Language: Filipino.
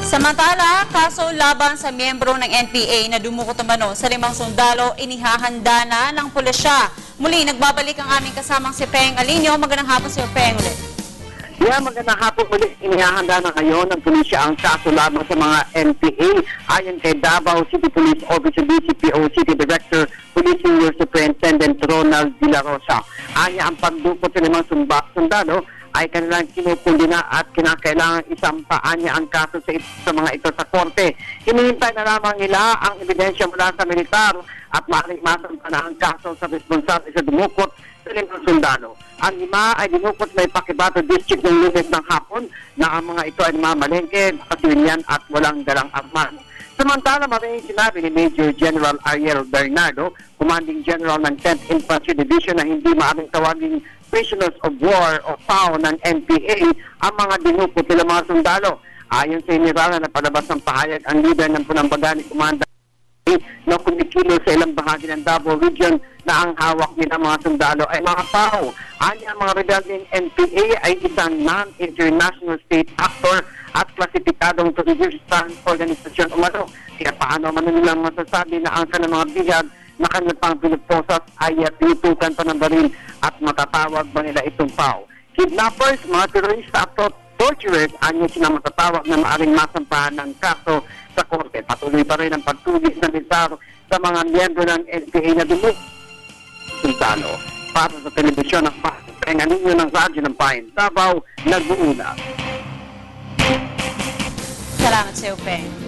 Samantala, kaso laban sa miyembro ng NPA na dumukot umano sa 5 sundalo, inihahanda na ng pulisya. Muli, nagbabalik ang aming kasamang si Peng Alinio. Magandang hapon si Peng ulit. Magandang hapon ulit. Inihahanda na ngayon ng pulisya ang kaso laban sa mga NPA. Ayon kay Davao City Police Officer DCPO City Director Police Senior Superintendent Ronald De La Rosa. Anya ang pagdukot sa 5 sundalo ay kanilang kinukundina at kinakailangan isampa niya ang kaso sa mga ito sa korte. Hinihintay na lamang nila ang ebidensya mula sa militar at maaaring masampa na ang kaso sa responsable sa dumukot sa 5 sundalo. Ang 5 ay dinukot na Paquibato District ng Lunes ng hapon na ang mga ito ay mamalengke, pasilyan at walang dalang arman. Samantala, maraming sinabi ni Major General Ariel Bernardo, Commanding General ng 10th Infantry Division, na hindi maaaring tawaging prisoners of war o PAO ng NPA ang mga dinukot nila mga sundalo. Ayon sa General na palabas ng pahayag ang leader ng Punambaga ni Commander na kumikilo sa ilang bahagi ng Davao Region na ang hawak nila mga sundalo ay mga PAO. Anya ang mga rebelling NPA ay isang non-international state actor at klasifikadong terroristang organisasyon umano. Kaya paano man nilang masasabi na ang kanilang mga bihag na kanilang pang pinagposas ay tinutukan pa ng baril at matatawag ba nila itong PAO. Kidnappers, mga terorista at torturers, anya sila matatawag na maaring masampahan ng kaso sa korte. Patuloy pa rin ang pagtugis ng militar sa mga miyembro ng NPA na dumukot sundalo. Para sa telebisyon ng Peng Alinio ng Radyo ng Bayan, Davao, nag-uuna. Salamat sa iyo, Peng.